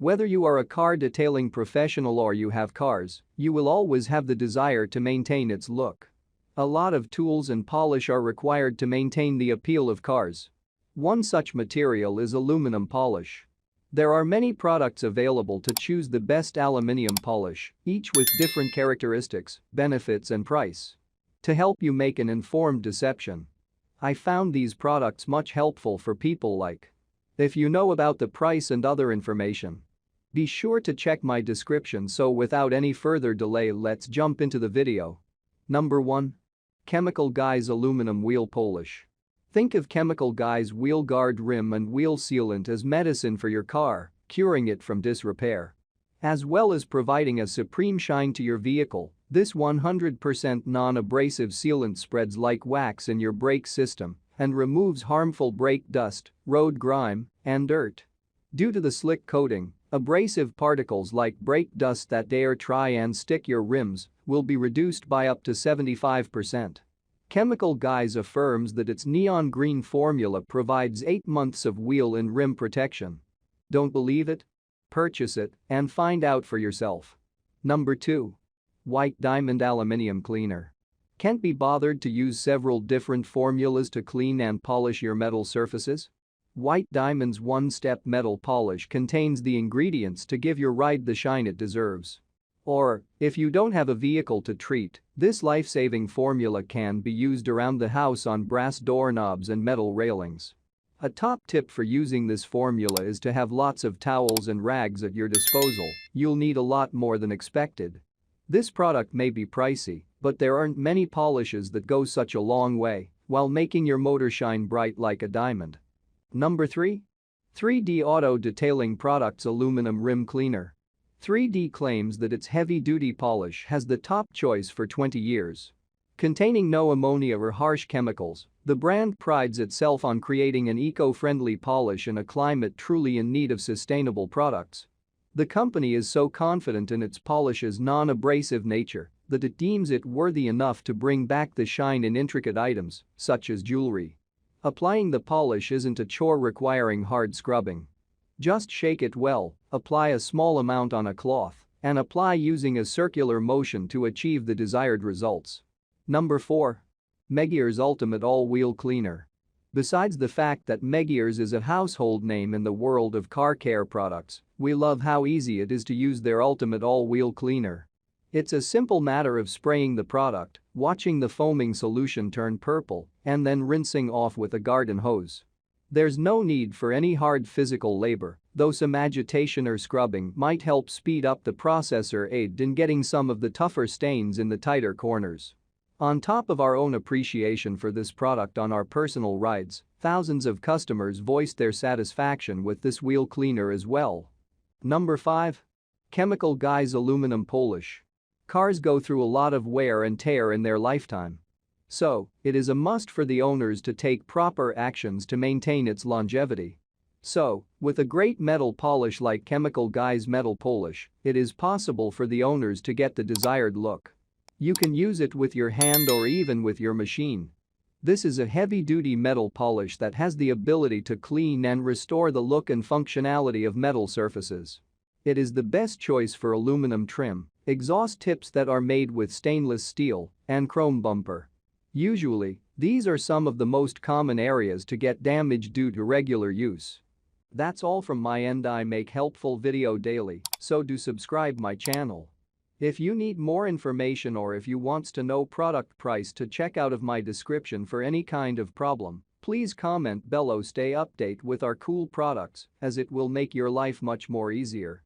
Whether you are a car detailing professional or you have cars, you will always have the desire to maintain its look. A lot of tools and polish are required to maintain the appeal of cars. One such material is aluminum polish. There are many products available to choose the best aluminium polish, each with different characteristics, benefits and price. To help you make an informed decision, I found these products much helpful for people like. If you know about the price and other information, be sure to check my description. So without any further delay, let's jump into the video. Number 1. Chemical Guys Aluminum Wheel Polish. Think of Chemical Guys Wheel Guard Rim and Wheel Sealant as medicine for your car, curing it from disrepair. As well as providing a supreme shine to your vehicle, this 100% non-abrasive sealant spreads like wax in your brake system and removes harmful brake dust, road grime, and dirt. Due to the slick coating, abrasive particles like brake dust that dare try and stick your rims will be reduced by up to 75%. Chemical Guys affirms that its neon green formula provides 8 months of wheel and rim protection. Don't believe it? Purchase it and find out for yourself. Number 2. White Diamond Aluminium Cleaner. Can't be bothered to use several different formulas to clean and polish your metal surfaces? White Diamond's one-step metal polish contains the ingredients to give your ride the shine it deserves. Or, if you don't have a vehicle to treat, this life-saving formula can be used around the house on brass doorknobs and metal railings. A top tip for using this formula is to have lots of towels and rags at your disposal. You'll need a lot more than expected. This product may be pricey, but there aren't many polishes that go such a long way while making your motor shine bright like a diamond. Number 3. 3D Auto Detailing Products Aluminum Rim Cleaner. 3D claims that its heavy-duty polish has the top choice for 20 years. Containing no ammonia or harsh chemicals, the brand prides itself on creating an eco-friendly polish in a climate truly in need of sustainable products. The company is so confident in its polish's non-abrasive nature that it deems it worthy enough to bring back the shine in intricate items, such as jewelry. Applying the polish isn't a chore requiring hard scrubbing. Just shake it well, apply a small amount on a cloth, and apply using a circular motion to achieve the desired results. Number 4. Meguiar's Ultimate AllWheel Cleaner. Besides the fact that Meguiars is a household name in the world of car care products, we love how easy it is to use their Ultimate AllWheel Cleaner. It's a simple matter of spraying the product, watching the foaming solution turn purple, and then rinsing off with a garden hose. There's no need for any hard physical labor, though some agitation or scrubbing might help speed up the process or aid in getting some of the tougher stains in the tighter corners. On top of our own appreciation for this product on our personal rides, thousands of customers voiced their satisfaction with this wheel cleaner as well. Number 5. Chemical Guys Aluminum Polish. Cars go through a lot of wear and tear in their lifetime. So, it is a must for the owners to take proper actions to maintain its longevity. So, with a great metal polish like Chemical Guys Metal Polish, it is possible for the owners to get the desired look. You can use it with your hand or even with your machine. This is a heavy-duty metal polish that has the ability to clean and restore the look and functionality of metal surfaces. It is the best choice for aluminum trim, exhaust tips that are made with stainless steel, and chrome bumper. Usually, these are some of the most common areas to get damage due to regular use. That's all from my end. I make helpful video daily, so do subscribe my channel. If you need more information or if you wants to know product price to check out of my description for any kind of problem, please comment below. Stay update with our cool products as it will make your life much more easier.